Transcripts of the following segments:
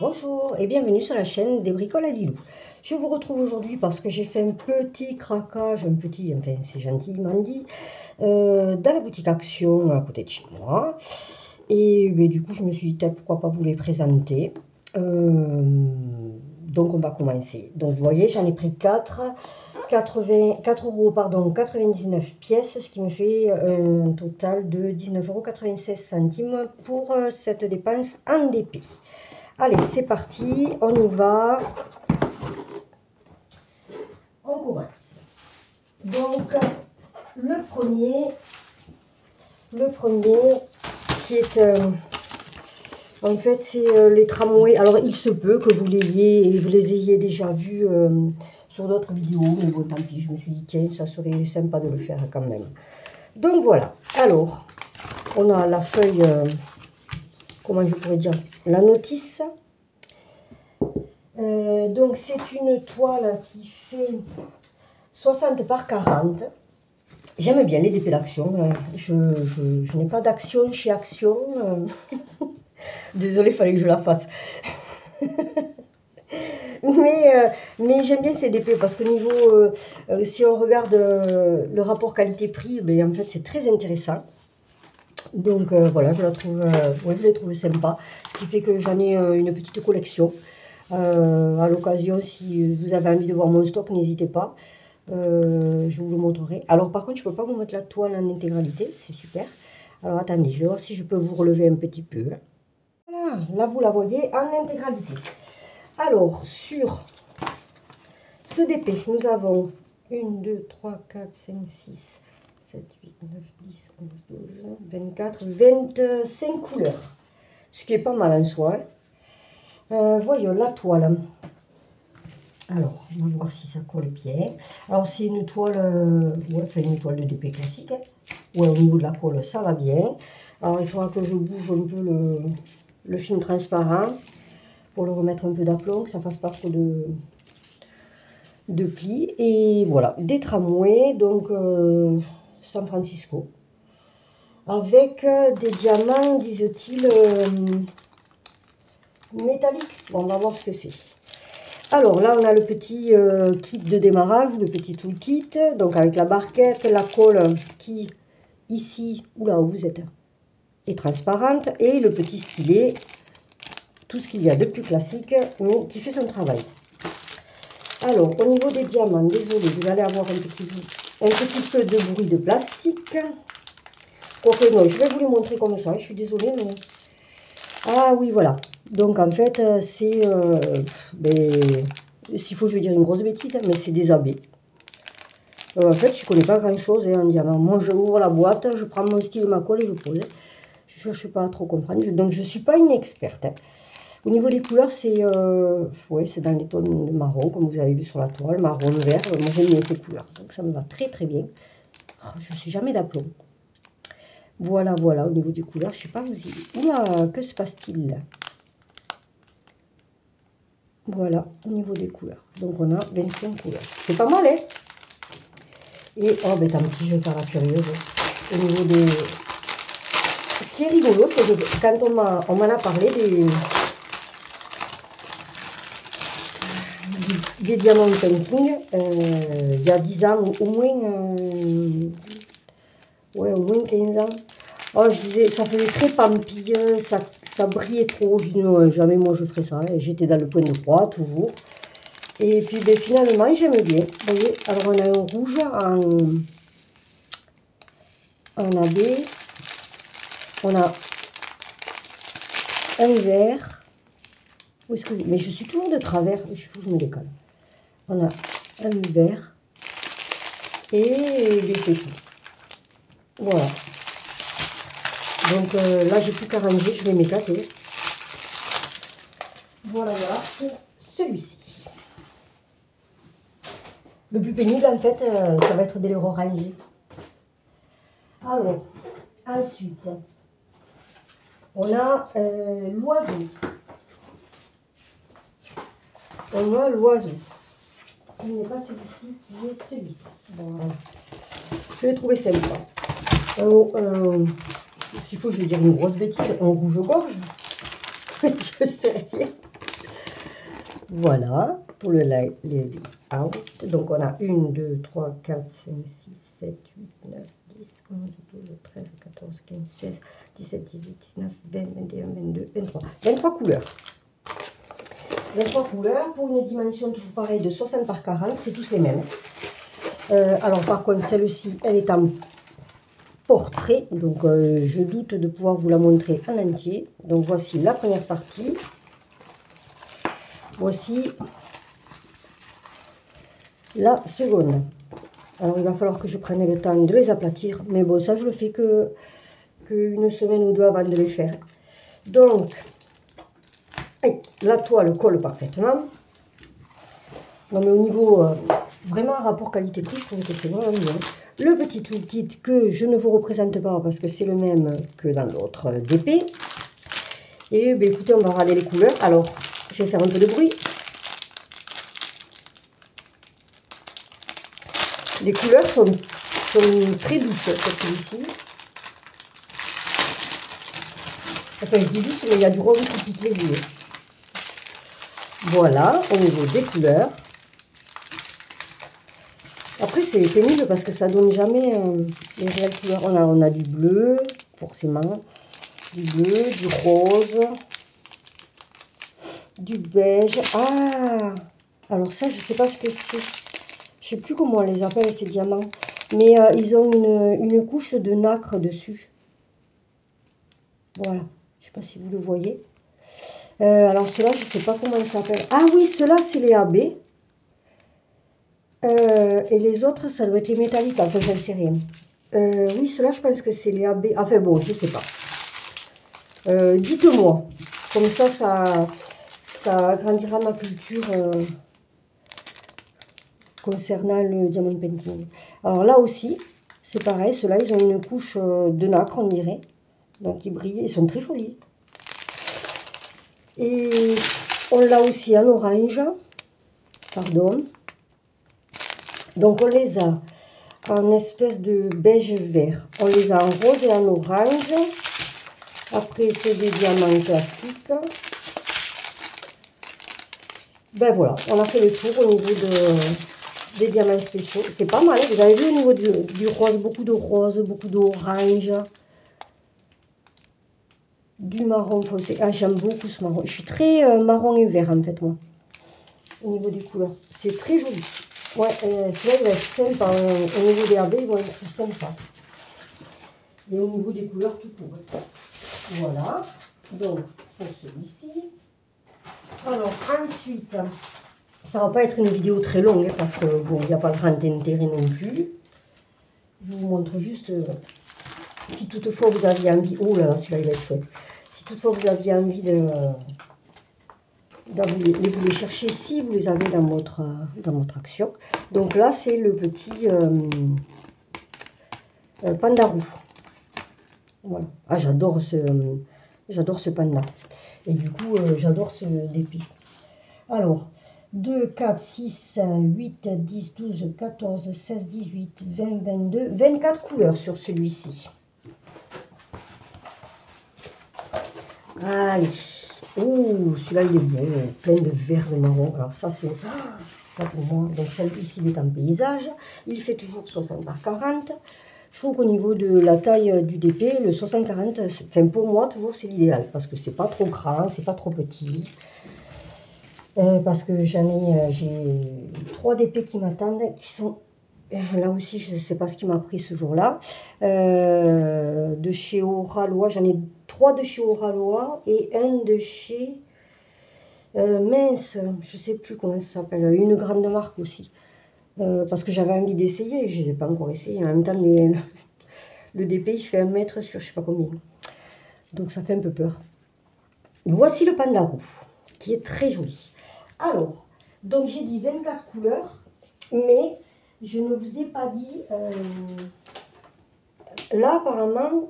Bonjour et bienvenue sur la chaîne des bricoles à Lilou. Je vous retrouve aujourd'hui parce que j'ai fait un petit craquage, enfin c'est gentiment dit, dans la boutique Action à côté de chez moi. Et du coup je me suis dit pourquoi pas vous les présenter. Donc on va commencer. Donc vous voyez j'en ai pris 4 euros, pardon, 99 pièces, ce qui me fait un total de 19,96 € pour cette dépense en DP. Allez, c'est parti, on y va. On commence. Donc, le premier qui est, en fait, c'est les tramways. Alors, il se peut que vous les ayez déjà vus sur d'autres vidéos, mais bon, tant pis, je me suis dit, tiens, ça serait sympa de le faire quand même. Donc, voilà. Alors, on a la feuille, comment je pourrais dire, la notice. Donc c'est une toile qui fait 60 par 40. J'aime bien les DP d'Action. Je n'ai pas d'Action chez Action. Désolée, il fallait que je la fasse. mais j'aime bien ces DP parce que niveau, si on regarde le rapport qualité-prix, en fait c'est très intéressant. Donc voilà, je la trouve, je l'ai trouvé sympa. Ce qui fait que j'en ai une petite collection. À l'occasion, si vous avez envie de voir mon stock, n'hésitez pas, je vous le montrerai. Alors par contre, je ne peux pas vous mettre la toile en intégralité, c'est super. Alors attendez, je vais voir si je peux vous relever un petit peu. Voilà, là vous la voyez en intégralité. Alors sur ce DP, nous avons 1, 2, 3, 4, 5, 6, 7, 8, 9, 10, 11, 12, 24, 25 couleurs. Ce qui est pas mal en soi. Voyons la toile. Alors, on va voir si ça colle bien. Alors, c'est une toile, une toile de DP classique. Ouais, au niveau de la colle, ça va bien. Alors, il faudra que je bouge un peu le film transparent pour le remettre un peu d'aplomb, que ça fasse pas trop de plis. Et voilà, des tramways, donc San Francisco. Avec des diamants, disent-ils, métallique. Bon, on va voir ce que c'est. Alors là, on a le petit kit de démarrage, le petit toolkit. Donc avec la barquette, la colle qui, ici, ou là où vous êtes, est transparente. Et le petit stylet, tout ce qu'il y a de plus classique, mais qui fait son travail. Alors, au niveau des diamants, désolé, vous allez avoir un petit peu de bruit de plastique. Quoique non, je vais vous les montrer comme ça, je suis désolée, mais... Ah oui, voilà. Donc en fait, c'est, s'il faut, je vais dire une grosse bêtise, mais c'est des abeilles. En fait, je ne connais pas grand-chose en diamant. Moi, je ouvre la boîte, je prends mon stylet, ma colle et je pose. Je ne cherche pas à trop comprendre. Donc, je ne suis pas une experte. Au niveau des couleurs, c'est c'est dans les tons de marron, comme vous avez vu sur la toile, marron, vert. Moi, j'aime bien ces couleurs. Donc, ça me va très, très bien. Oh, je ne suis jamais d'aplomb. Voilà, voilà, au niveau des couleurs, je ne sais pas vous y... Oula, que se passe-t-il? Voilà, au niveau des couleurs. Donc, on a 25 couleurs. C'est pas mal, hein? Et, oh, tant pis, je vais faire la curieuse. Au niveau des... Ce qui est rigolo, c'est que quand on m'en a parlé des diamants painting, il y a 10 ans, au moins... au moins 15 ans. Oh, je disais, ça faisait très pampilleux, ça brillait trop. Je dis non, jamais moi je ferais ça. J'étais dans le point de croix, toujours. Et puis finalement, j'aime bien. Vous voyez, alors on a un rouge en AB. On a un vert. Où est-ce que... Mais je suis toujours de travers. Il faut que je me décolle. On a un vert. Et c'est tout. Voilà. Donc là, j'ai plus qu'à ranger, je vais m'éclater. Voilà, voilà pour celui-ci. Le plus pénible, en fait, ça va être de les ranger. Alors, ensuite, on a l'oiseau. On a l'oiseau. Il n'est pas celui-ci, qui est celui-ci. Voilà. Je l'ai trouvé sympa. S'il faut, je vais dire une grosse bêtise, en rouge-gorge. Je sais rien. Voilà, pour le layout. Donc, on a 1, 2, 3, 4, 5, 6, 7, 8, 9, 10, 11, 12, 13, 14, 15, 16, 17, 18, 19, 20, 21, 22, 23. 23 couleurs. 23 couleurs pour une dimension toujours pareille de 60 par 40, c'est tous les mêmes. Alors par contre, celle-ci, elle est en portrait, donc je doute de pouvoir vous la montrer en entier. Donc voici la première partie. Voici la seconde. Alors il va falloir que je prenne le temps de les aplatir, mais bon, ça je le fais que une semaine ou deux avant de les faire. Donc, la toile colle parfaitement. Non mais au niveau vraiment rapport qualité-prix, je trouve que c'est vraiment bien. Le petit toolkit que je ne vous représente pas parce que c'est le même que dans l'autre DP. Et ben, écoutez, on va regarder les couleurs. Alors, je vais faire un peu de bruit. Les couleurs sont très douces, cette celui-ci. Enfin, je dis douce, mais il y a du rose qui pique les yeux. Voilà, au niveau des couleurs. Après, c'est pénible parce que ça donne jamais les réelles couleurs. On a du bleu, forcément. Du bleu, du rose. Du beige. Ah! Alors ça, je sais pas ce que c'est. Je sais plus comment on les appelle, ces diamants. Mais ils ont une couche de nacre dessus. Voilà. Je sais pas si vous le voyez. Alors ceux-là, je sais pas comment ils s'appellent. Ah oui, ceux-là, c'est les AB. Et les autres, ça doit être les métalliques. Enfin, je ne sais rien. Oui, ceux-là, je pense que c'est les AB. Enfin bon, je sais pas. Dites-moi. Comme ça agrandira ma culture concernant le diamond painting. Alors là aussi, c'est pareil. Ceux-là, ils ont une couche de nacre, on dirait. Donc, ils brillent. Ils sont très jolis. Et on l'a aussi en orange. Pardon. Donc, on les a en espèce de beige vert. On les a en rose et en orange. Après, c'est des diamants classiques. Ben voilà, on a fait le tour au niveau des diamants spéciaux. C'est pas mal, vous avez vu au niveau du rose, beaucoup d'orange, du marron foncé. Ah, j'aime beaucoup ce marron. Je suis très marron et vert en fait, moi, au niveau des couleurs. C'est très joli. Ouais, celui-là, il va être sympa. Au niveau des AB, ils vont être sympas. Et au niveau des couleurs, tout court. Voilà. Donc, pour celui-ci. Alors, ensuite, ça va pas être une vidéo très longue, parce que bon, il n'y a pas grand intérêt non plus. Je vous montre juste, si toutefois vous aviez envie, oh là là, celui-là il va être chouette. Si toutefois vous aviez envie de vous les chercher, si vous les avez dans votre action. Donc là, c'est le petit panda roux. Voilà. Ah, j'adore ce panda. Et du coup, j'adore ce dépit. Alors, 2, 4, 6, 8, 10, 12, 14, 16, 18, 20, 22, 24 couleurs sur celui-ci. Allez. Oh, celui-là, il est beau, plein de vert, de marron. Alors ça, c'est ça pour moi. Donc, celui-ci, il est en paysage. Il fait toujours 60 par 40. Je trouve qu'au niveau de la taille du DP, le 60-40, enfin pour moi, toujours, c'est l'idéal. Parce que c'est pas trop grand, c'est pas trop petit. Parce que j'ai 3 DP qui m'attendent, qui sont, là aussi, je ne sais pas ce qui m'a pris ce jour-là, de chez Oralois. J'en ai 3 de chez Oralois et un de chez, mince, je ne sais plus comment ça s'appelle, une grande marque aussi. Parce que j'avais envie d'essayer et je n'ai pas encore essayé. En même temps, le DP, il fait 1 mètre sur je ne sais pas combien. Donc, ça fait un peu peur. Voici le panda roux, qui est très joli. Alors, donc j'ai dit 24 couleurs, mais je ne vous ai pas dit, là apparemment, enfin,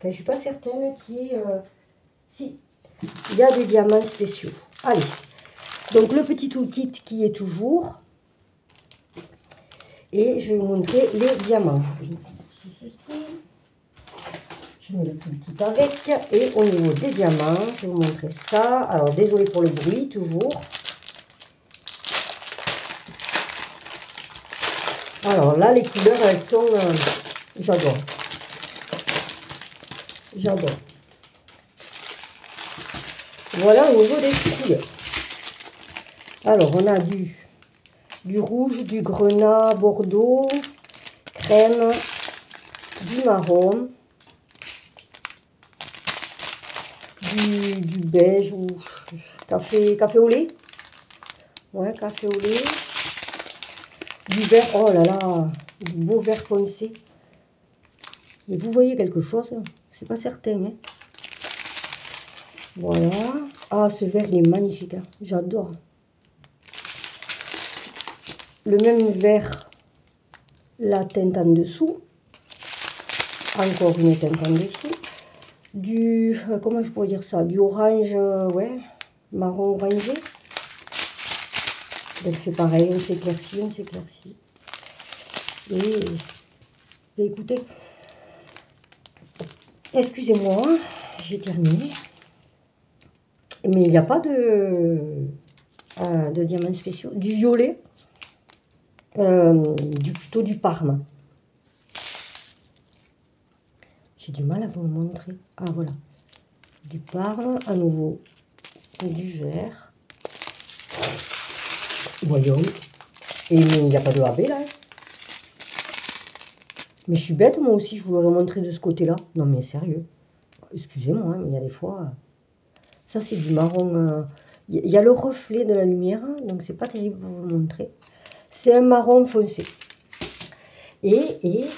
je ne suis pas certaine qu'il y ait, si, il y a des diamants spéciaux. Allez, donc le petit toolkit qui est toujours, et je vais vous montrer les diamants. Je mets le toolkit avec, et au niveau des diamants, je vais vous montrer ça. Alors, désolé pour le bruit, toujours. Alors là, les couleurs, elles sont... j'adore. J'adore. Voilà au niveau des couleurs. Alors, on a du rouge, du grenat, bordeaux, crème, du marron, du beige ou café au lait. Ouais, café au lait. Du vert, oh là là, du beau vert foncé. Et vous voyez quelque chose? C'est pas certain, hein. Voilà. Ah, ce vert, il est magnifique, hein. J'adore. Le même vert, la teinte en dessous. Encore une teinte en dessous. Comment je pourrais dire ça? Du orange, ouais, marron orangé. Donc c'est pareil, on s'éclaircit, on s'éclaircit. Et écoutez, excusez-moi, j'ai terminé. Mais il n'y a pas de diamants spéciaux. Du violet, plutôt du Parme. J'ai du mal à vous le montrer. Ah voilà, du Parme, à nouveau du vert. Voyons. Et il n'y a pas de AB là. Mais je suis bête, moi aussi, je vous l'aurais montré de ce côté-là. Non mais sérieux. Excusez-moi, mais il y a des fois... Ça c'est du marron... Il y a le reflet de la lumière, donc c'est pas terrible pour vous le montrer. C'est un marron foncé. Et il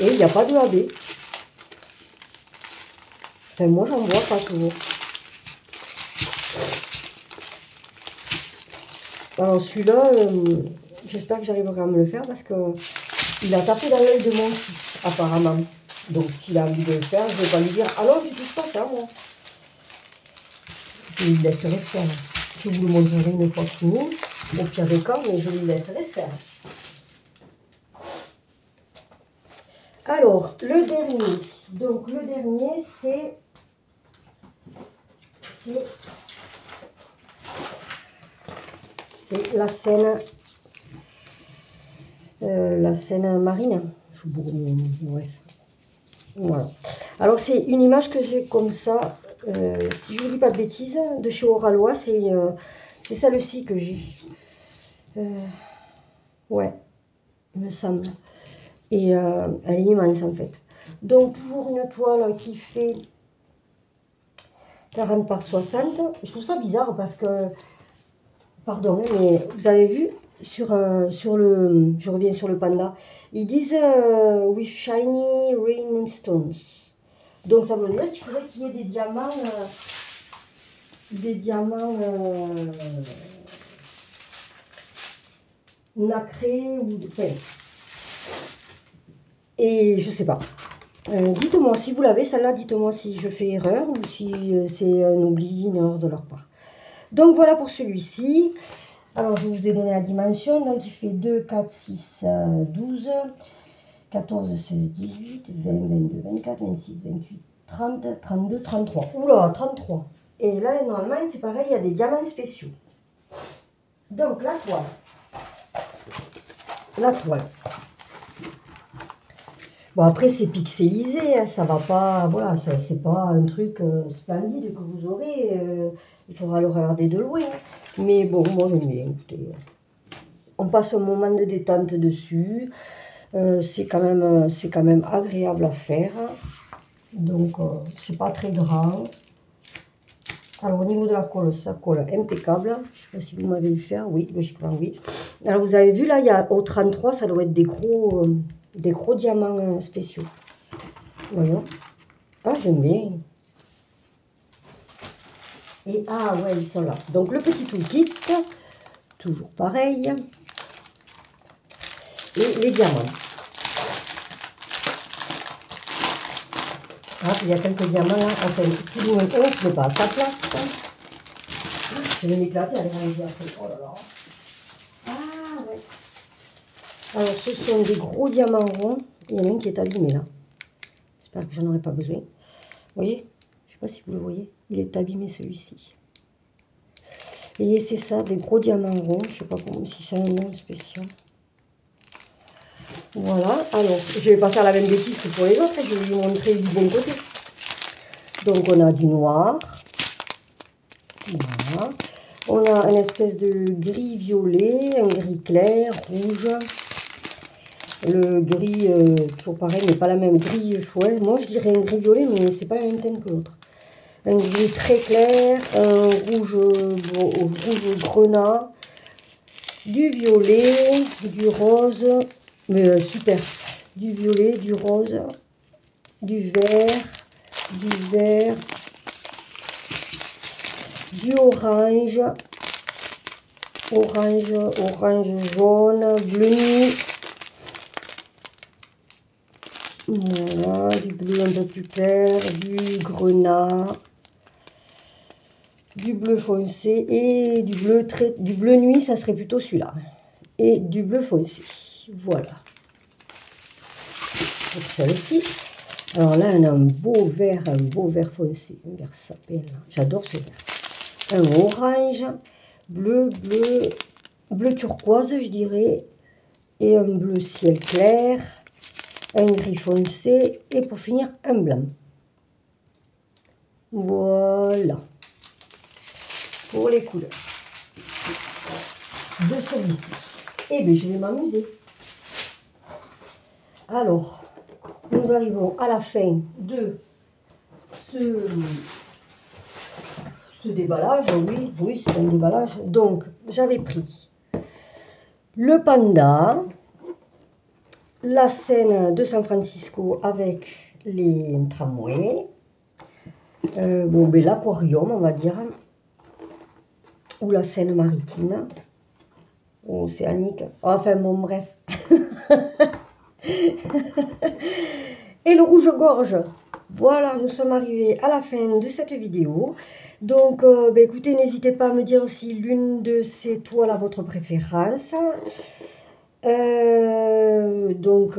n'y a pas de AB. Enfin, moi, j'en vois pas toujours. Alors, celui-là, j'espère que j'arriverai à me le faire parce que il a tapé dans l'œil de mon fils, apparemment. Donc, s'il a envie de le faire, je ne vais pas lui dire « Ah non, tu ne touches pas ça, moi !» Je lui laisserai faire. Je vous le montrerai une fois fini. Au pire des cas, mais je lui laisserai faire. Alors, le dernier. Donc, le dernier, c'est la Seine marine. Bref. Voilà. Alors, c'est une image que j'ai comme ça. Si je ne vous dis pas de bêtises, de chez Oralois, c'est celle-ci que j'ai. Ouais, il me semble. Et elle est immense en fait. Donc, toujours une toile qui fait 40 par 60. Je trouve ça bizarre parce que, pardon, mais vous avez vu, sur le, je reviens sur le panda, ils disent with shiny rain stones. Donc ça veut dire qu'il faudrait qu'il y ait des diamants nacrés ou enfin, et je sais pas. Dites-moi si vous l'avez, celle-là, dites-moi si je fais erreur ou si c'est un oubli, une erreur de leur part. Donc voilà pour celui-ci. Alors je vous ai donné la dimension, donc il fait 2, 4, 6, 12, 14, 16, 18, 20, 22, 24, 26, 28, 30, 32, 33. Oula, 33. Et là, normalement, c'est pareil, il y a des diamants spéciaux. Donc la toile. La toile. Bon, après, c'est pixelisé, hein, ça va pas, voilà, c'est pas un truc splendide que vous aurez, il faudra le regarder de loin. Mais bon, moi j'aime bien, écoutez. On passe un moment de détente dessus, c'est quand même agréable à faire, donc c'est pas très grand. Alors au niveau de la colle, ça colle impeccable, je sais pas si vous m'avez vu faire, oui, logiquement oui. Alors vous avez vu là, il y a au 33, ça doit être des gros diamants spéciaux. Voyons. Ah, j'aime bien. Et ah ouais, ils sont là. Donc le petit toolkit, toujours pareil. Et les diamants. Ah, il y a quelques diamants là. Enfin, plus ou moins un qui n'est pas à sa place. Je vais m'éclater à les ranger après. Oh là là. Ah ouais. Alors ce sont des gros diamants ronds. Il y en a un qui est abîmé là. J'espère que j'en aurai pas besoin. Vous voyez? Je ne sais pas si vous le voyez. Il est abîmé celui-ci. Et c'est ça, des gros diamants ronds. Je ne sais pas si c'est un nom spécial. Voilà, alors je vais pas faire la même bêtise que pour les autres, je vais vous montrer du bon côté. Donc on a du noir, voilà. On a une espèce de gris violet, un gris clair, rouge. Le gris, toujours pareil, mais pas la même gris. Ouais, moi je dirais un gris violet, mais c'est pas la même teinte que l'autre. Un gris très clair, un rouge, rouge grenat, du violet, du rose, mais super. Du violet, du rose, du vert, du orange, orange jaune, bleu nuit. Voilà, du bleu un peu plus clair, du grenat, du bleu foncé et du bleu nuit, ça serait plutôt celui-là. Et du bleu foncé. Voilà. Pour celle-ci. Alors là, on a un beau vert foncé, un vert sapin. J'adore ce vert. Un orange, bleu turquoise, je dirais, et un bleu ciel clair, un gris foncé, et pour finir, un blanc. Voilà. Pour les couleurs de celui-ci. Et bien, je vais m'amuser. Alors, nous arrivons à la fin de ce déballage. Oui, c'est un déballage. Donc, j'avais pris le panda, la Seine de San Francisco avec les tramways, bon, ben, l'aquarium, on va dire, ou la Seine maritime, ou océanique, enfin bon, bref. Et le rouge-gorge. Voilà, nous sommes arrivés à la fin de cette vidéo. Donc, ben, écoutez, n'hésitez pas à me dire si l'une de ces toiles a votre préférence. Donc,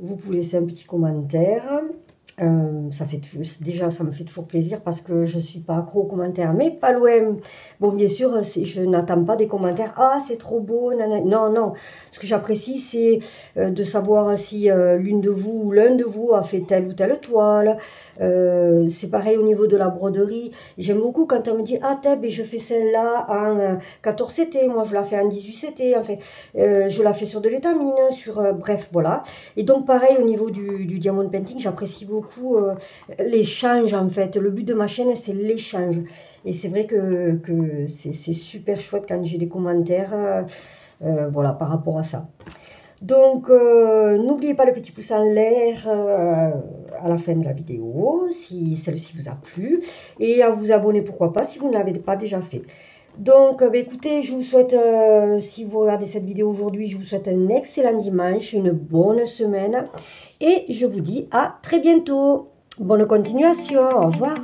vous pouvez laisser un petit commentaire. Déjà, ça me fait toujours plaisir parce que je ne suis pas accro aux commentaires, mais pas loin. Bon, bien sûr, je n'attends pas des commentaires. Ah, c'est trop beau, nanana. Non, non. Ce que j'apprécie, c'est de savoir si l'une de vous ou l'un de vous a fait telle ou telle toile. C'est pareil au niveau de la broderie. J'aime beaucoup quand on me dit, ah, je fais celle-là en 14 CT. Moi, je la fais en 18 CT. Enfin, je la fais sur de l'étamine, bref, voilà. Et donc, pareil, au niveau du diamond painting, j'apprécie beaucoup l'échange, en fait. Le but de ma chaîne, c'est l'échange. Et c'est vrai que c'est super chouette quand j'ai des commentaires, voilà, par rapport à ça. Donc, n'oubliez pas le petit pouce en l'air à la fin de la vidéo, si celle-ci vous a plu. Et à vous abonner, pourquoi pas, si vous ne l'avez pas déjà fait. Donc, écoutez, je vous souhaite, si vous regardez cette vidéo aujourd'hui, je vous souhaite un excellent dimanche, une bonne semaine. Et je vous dis à très bientôt. Bonne continuation. Au revoir.